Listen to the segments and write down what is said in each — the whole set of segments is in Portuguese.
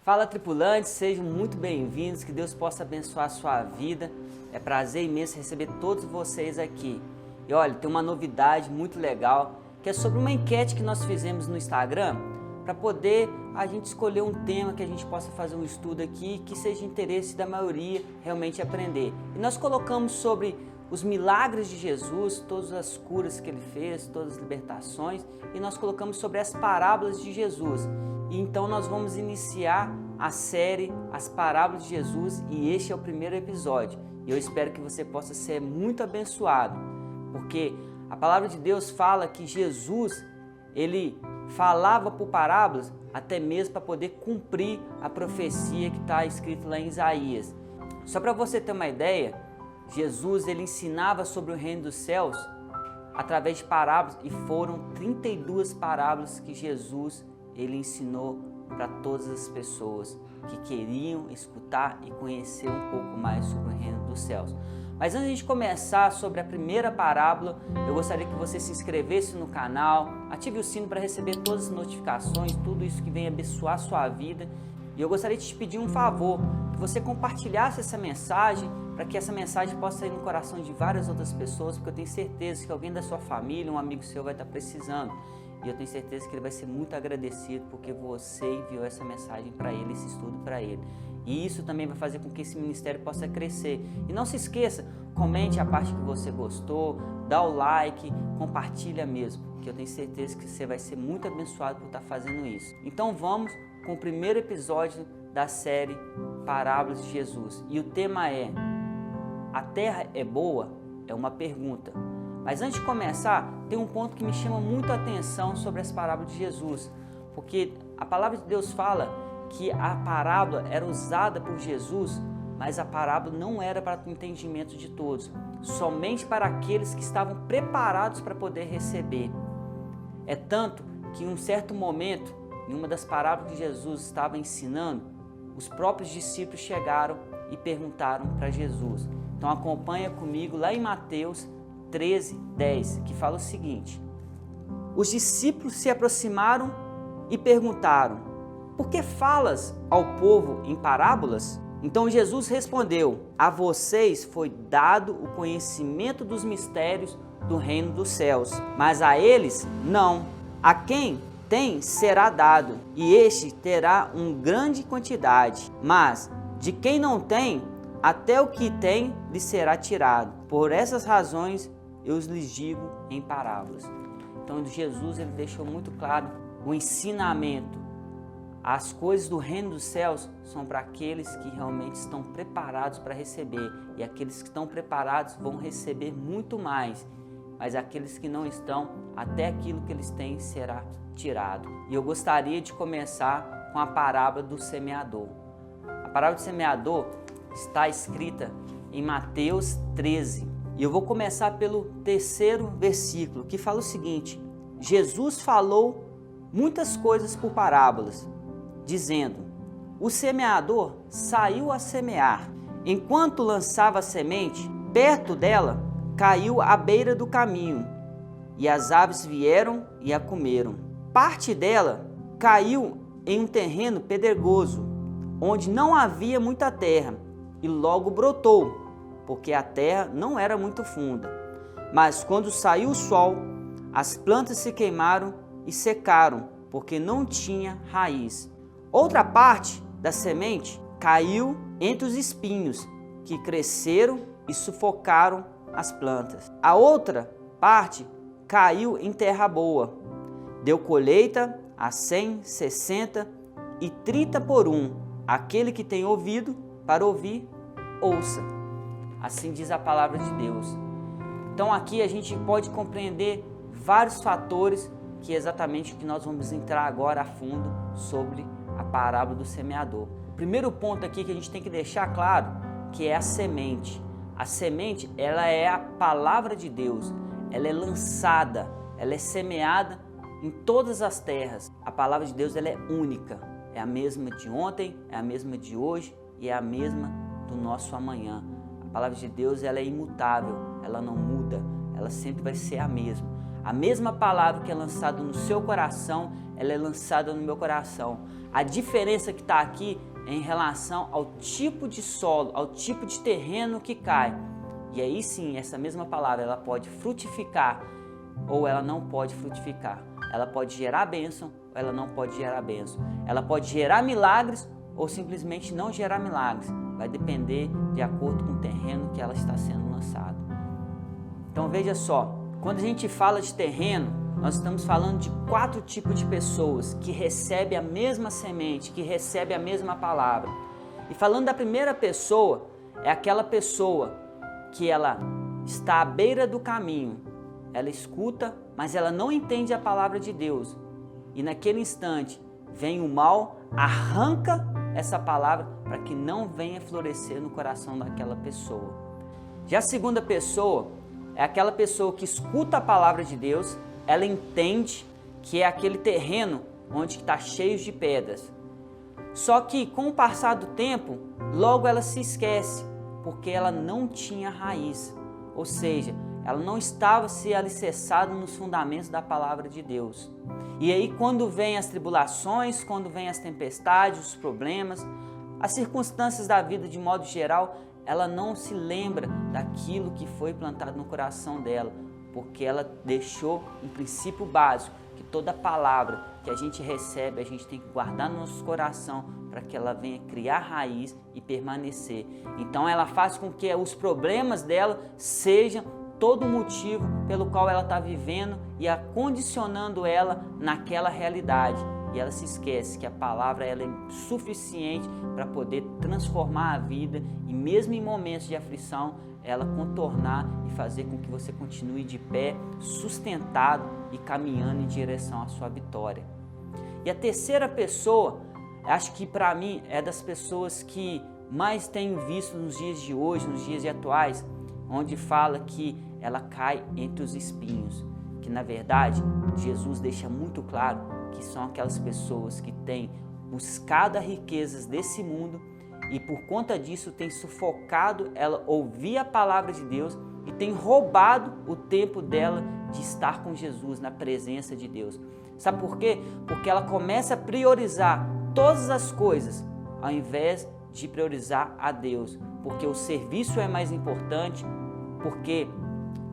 Fala, tripulantes, sejam muito bem-vindos, que Deus possa abençoar a sua vida. É prazer imenso receber todos vocês aqui. E olha, tem uma novidade muito legal, que é sobre uma enquete que nós fizemos no Instagram, para poder a gente escolher um tema que a gente possa fazer um estudo aqui, que seja de interesse da maioria realmente aprender. E nós colocamos sobre os milagres de Jesus, todas as curas que ele fez, todas as libertações, e nós colocamos sobre as parábolas de Jesus. E então nós vamos iniciar a série As Parábolas de Jesus e este é o primeiro episódio. E eu espero que você possa ser muito abençoado, porque a palavra de Deus fala que Jesus, ele falava por parábolas até mesmo para poder cumprir a profecia que está escrita lá em Isaías. Só para você ter uma ideia, Jesus ele ensinava sobre o reino dos céus através de parábolas e foram 32 parábolas que Jesus ele ensinou para todas as pessoas que queriam escutar e conhecer um pouco mais sobre o reino dos céus. Mas antes de começar sobre a primeira parábola, eu gostaria que você se inscrevesse no canal, ative o sino para receber todas as notificações, tudo isso que vem abençoar a sua vida. E eu gostaria de te pedir um favor, que você compartilhasse essa mensagem, para que essa mensagem possa ir no coração de várias outras pessoas, porque eu tenho certeza que alguém da sua família, um amigo seu vai estar precisando. E eu tenho certeza que ele vai ser muito agradecido porque você enviou essa mensagem para ele, esse estudo para ele. E isso também vai fazer com que esse ministério possa crescer. E não se esqueça, comente a parte que você gostou, dá o like, compartilha mesmo, que eu tenho certeza que você vai ser muito abençoado por estar fazendo isso. Então vamos com o primeiro episódio da série Parábolas de Jesus. E o tema é: a terra é boa? É uma pergunta. Mas antes de começar, tem um ponto que me chama muito a atenção sobre as parábolas de Jesus, porque a palavra de Deus fala que a parábola era usada por Jesus, mas a parábola não era para o entendimento de todos, somente para aqueles que estavam preparados para poder receber. É tanto que em um certo momento, em uma das parábolas que Jesus estava ensinando, os próprios discípulos chegaram e perguntaram para Jesus. Então acompanha comigo lá em Mateus 13:10, que fala o seguinte: os discípulos se aproximaram e perguntaram: por que falas ao povo em parábolas? Então Jesus respondeu: a vocês foi dado o conhecimento dos mistérios do reino dos céus, mas a eles não. A quem tem será dado, e este terá uma grande quantidade, mas de quem não tem, até o que tem lhe será tirado. Por essas razões eu lhes digo em parábolas. Então Jesus ele deixou muito claro o ensinamento. As coisas do reino dos céus são para aqueles que realmente estão preparados para receber. E aqueles que estão preparados vão receber muito mais. Mas aqueles que não estão, até aquilo que eles têm será tirado. E eu gostaria de começar com a parábola do semeador. A parábola do semeador está escrita em Mateus 13. E eu vou começar pelo terceiro versículo, que fala o seguinte: Jesus falou muitas coisas por parábolas, dizendo: o semeador saiu a semear. Enquanto lançava a semente, perto dela caiu à beira do caminho, e as aves vieram e a comeram. Parte dela caiu em um terreno pedregoso, onde não havia muita terra, e logo brotou, porque a terra não era muito funda. Mas quando saiu o sol, as plantas se queimaram e secaram, porque não tinha raiz. Outra parte da semente caiu entre os espinhos, que cresceram e sufocaram as plantas. A outra parte caiu em terra boa. Deu colheita a 100, 60 e 30 por um. Aquele que tem ouvido para ouvir, ouça. Assim diz a palavra de Deus. Então aqui a gente pode compreender vários fatores, que é exatamente o que nós vamos entrar agora a fundo sobre a parábola do semeador. O primeiro ponto aqui que a gente tem que deixar claro, que é a semente. A semente, ela é a palavra de Deus. Ela é lançada, ela é semeada em todas as terras. A palavra de Deus ela é única. É a mesma de ontem, é a mesma de hoje e é a mesma do nosso amanhã. A palavra de Deus ela é imutável, ela não muda, ela sempre vai ser a mesma. A mesma palavra que é lançada no seu coração, ela é lançada no meu coração. A diferença que está aqui é em relação ao tipo de solo, ao tipo de terreno que cai. E aí sim, essa mesma palavra, ela pode frutificar ou ela não pode frutificar. Ela pode gerar bênção ou ela não pode gerar bênção. Ela pode gerar milagres ou simplesmente não gerar milagres. Vai depender de acordo com o terreno que ela está sendo lançada. Então veja só, quando a gente fala de terreno, nós estamos falando de 4 tipos de pessoas que recebem a mesma semente, que recebem a mesma palavra. E falando da primeira pessoa, é aquela pessoa que ela está à beira do caminho, ela escuta, mas ela não entende a palavra de Deus. E naquele instante, vem o mal, arranca essa palavra para que não venha florescer no coração daquela pessoa. Já a segunda pessoa é aquela pessoa que escuta a palavra de Deus, ela entende que é aquele terreno onde está cheio de pedras. Só que com o passar do tempo, logo ela se esquece, porque ela não tinha raiz. Ou seja, ela não estava se alicerçada nos fundamentos da palavra de Deus. E aí quando vem as tribulações, quando vem as tempestades, os problemas, as circunstâncias da vida de modo geral, ela não se lembra daquilo que foi plantado no coração dela, porque ela deixou um princípio básico, que toda palavra que a gente recebe, a gente tem que guardar no nosso coração para que ela venha criar raiz e permanecer. Então ela faz com que os problemas dela sejam todo o motivo pelo qual ela está vivendo e acondicionando ela naquela realidade. E ela se esquece que a palavra ela é suficiente para poder transformar a vida e mesmo em momentos de aflição, ela contornar e fazer com que você continue de pé, sustentado e caminhando em direção à sua vitória. E a terceira pessoa, acho que para mim é das pessoas que mais tenho visto nos dias de hoje, nos dias atuais, onde fala que ela cai entre os espinhos, que na verdade Jesus deixa muito claro que são aquelas pessoas que têm buscado as riquezas desse mundo e por conta disso tem sufocado ela ouvir a palavra de Deus e tem roubado o tempo dela de estar com Jesus, na presença de Deus. Sabe por quê? Porque ela começa a priorizar todas as coisas ao invés de priorizar a Deus, porque o serviço é mais importante, porque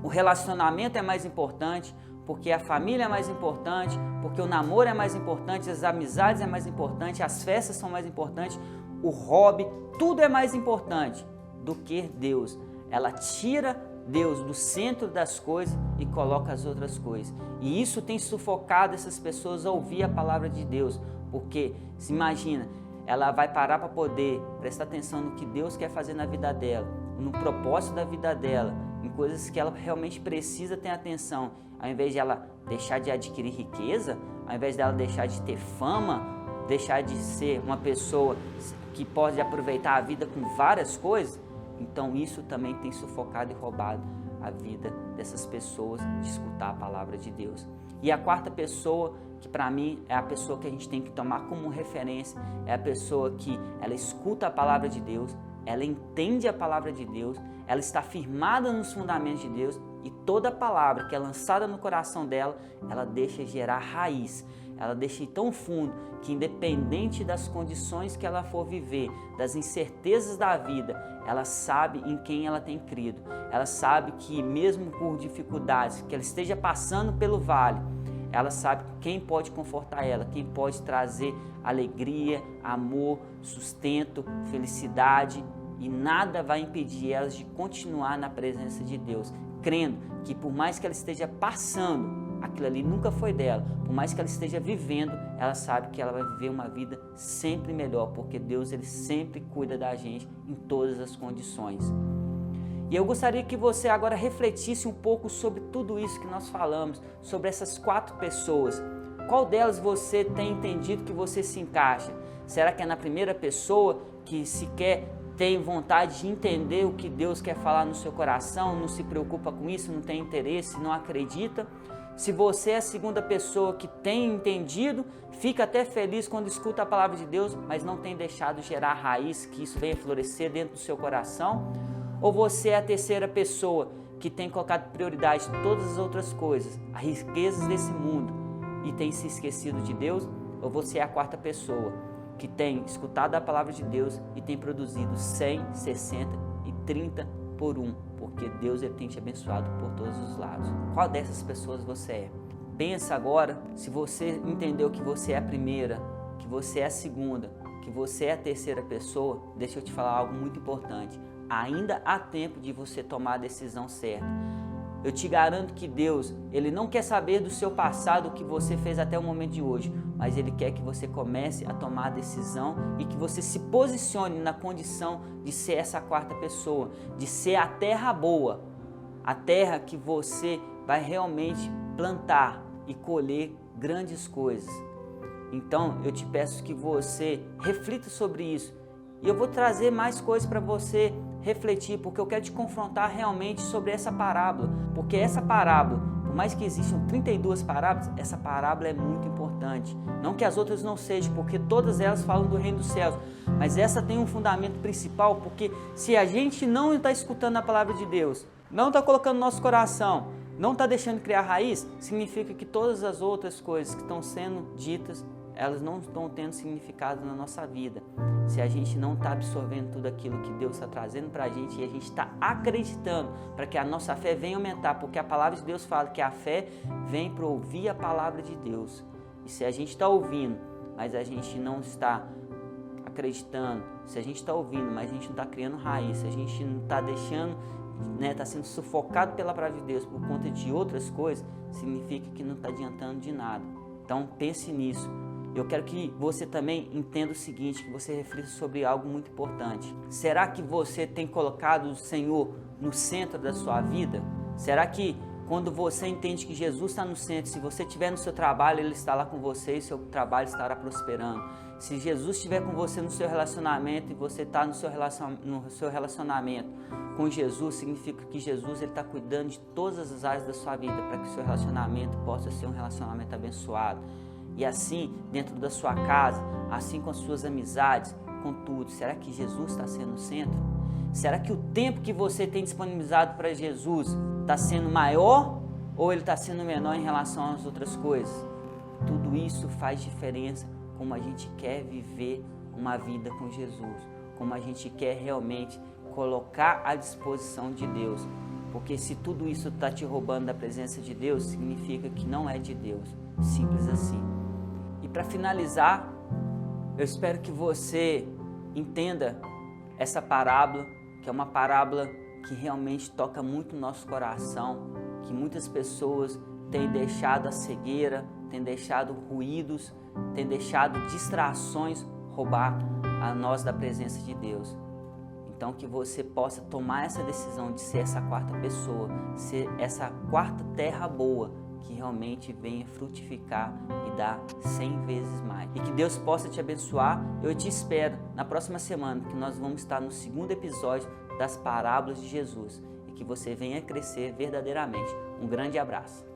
o relacionamento é mais importante, porque a família é mais importante, porque o namoro é mais importante, as amizades é mais importante, as festas são mais importantes, o hobby, tudo é mais importante do que Deus. Ela tira Deus do centro das coisas e coloca as outras coisas. E isso tem sufocado essas pessoas a ouvir a palavra de Deus, porque se imagina, ela vai parar para poder prestar atenção no que Deus quer fazer na vida dela, no propósito da vida dela, em coisas que ela realmente precisa ter atenção, ao invés de ela deixar de adquirir riqueza, ao invés dela deixar de ter fama, deixar de ser uma pessoa que pode aproveitar a vida com várias coisas, então isso também tem sufocado e roubado a vida dessas pessoas de escutar a palavra de Deus. E a quarta pessoa, que para mim é a pessoa que a gente tem que tomar como referência, é a pessoa que ela escuta a palavra de Deus, ela entende a palavra de Deus, ela está firmada nos fundamentos de Deus e toda palavra que é lançada no coração dela, ela deixa gerar raiz, ela deixa ir tão fundo que independente das condições que ela for viver, das incertezas da vida, ela sabe em quem ela tem crido, ela sabe que mesmo por dificuldades, que ela esteja passando pelo vale, ela sabe quem pode confortar ela, quem pode trazer alegria, amor, sustento, felicidade, e nada vai impedir elas de continuar na presença de Deus, crendo que por mais que ela esteja passando, aquilo ali nunca foi dela, por mais que ela esteja vivendo, ela sabe que ela vai viver uma vida sempre melhor, porque Deus ele sempre cuida da gente em todas as condições. E eu gostaria que você agora refletisse um pouco sobre tudo isso que nós falamos, sobre essas 4 pessoas. Qual delas você tem entendido que você se encaixa? Será que é na primeira pessoa que sequer tem vontade de entender o que Deus quer falar no seu coração, não se preocupa com isso, não tem interesse, não acredita? Se você é a segunda pessoa que tem entendido, fica até feliz quando escuta a palavra de Deus, mas não tem deixado gerar raiz, que isso venha florescer dentro do seu coração? Ou você é a terceira pessoa que tem colocado prioridade em todas as outras coisas, as riquezas desse mundo, e tem se esquecido de Deus? Ou você é a quarta pessoa que tem escutado a palavra de Deus e tem produzido 100, 60 e 30 por 1, porque Deus ele tem te abençoado por todos os lados. Qual dessas pessoas você é? Pensa agora, se você entendeu que você é a primeira, que você é a segunda, que você é a terceira pessoa, deixa eu te falar algo muito importante. Ainda há tempo de você tomar a decisão certa. Eu te garanto que Deus, Ele não quer saber do seu passado, o que você fez até o momento de hoje, mas Ele quer que você comece a tomar a decisão e que você se posicione na condição de ser essa quarta pessoa, de ser a terra boa, a terra que você vai realmente plantar e colher grandes coisas. Então, eu te peço que você reflita sobre isso. E eu vou trazer mais coisas para você refletir, porque eu quero te confrontar realmente sobre essa parábola. Porque essa parábola, por mais que existam 32 parábolas, essa parábola é muito importante. Não que as outras não sejam, porque todas elas falam do reino dos céus. Mas essa tem um fundamento principal, porque se a gente não está escutando a palavra de Deus, não está colocando no nosso coração, não está deixando criar raiz, significa que todas as outras coisas que estão sendo ditas, elas não estão tendo significado na nossa vida. Se a gente não está absorvendo tudo aquilo que Deus está trazendo para a gente e a gente está acreditando para que a nossa fé venha aumentar, porque a palavra de Deus fala que a fé vem para ouvir a palavra de Deus. E se a gente está ouvindo, mas a gente não está acreditando, se a gente está ouvindo, mas a gente não está criando raiz, se a gente não está deixando, está sendo sufocado pela palavra de Deus por conta de outras coisas, significa que não está adiantando de nada. Então pense nisso. Eu quero que você também entenda o seguinte, que você reflita sobre algo muito importante. Será que você tem colocado o Senhor no centro da sua vida? Será que quando você entende que Jesus está no centro, se você estiver no seu trabalho, Ele está lá com você e seu trabalho estará prosperando? Se Jesus estiver com você no seu relacionamento e você está no seu relacionamento com Jesus, significa que Jesus está cuidando de todas as áreas da sua vida para que o seu relacionamento possa ser um relacionamento abençoado. E assim, dentro da sua casa, assim com as suas amizades, com tudo, será que Jesus está sendo o centro? Será que o tempo que você tem disponibilizado para Jesus está sendo maior ou ele está sendo menor em relação às outras coisas? Tudo isso faz diferença como a gente quer viver uma vida com Jesus, como a gente quer realmente colocar à disposição de Deus. Porque se tudo isso está te roubando da presença de Deus, significa que não é de Deus. Simples assim. E para finalizar, eu espero que você entenda essa parábola, que é uma parábola que realmente toca muito o nosso coração, que muitas pessoas têm deixado a cegueira, têm deixado ruídos, têm deixado distrações roubar a nós da presença de Deus. Então que você possa tomar essa decisão de ser essa quarta pessoa, ser essa quarta terra boa, que realmente venha frutificar e dar 100 vezes mais. E que Deus possa te abençoar. Eu te espero na próxima semana, que nós vamos estar no segundo episódio das parábolas de Jesus. E que você venha crescer verdadeiramente. Um grande abraço.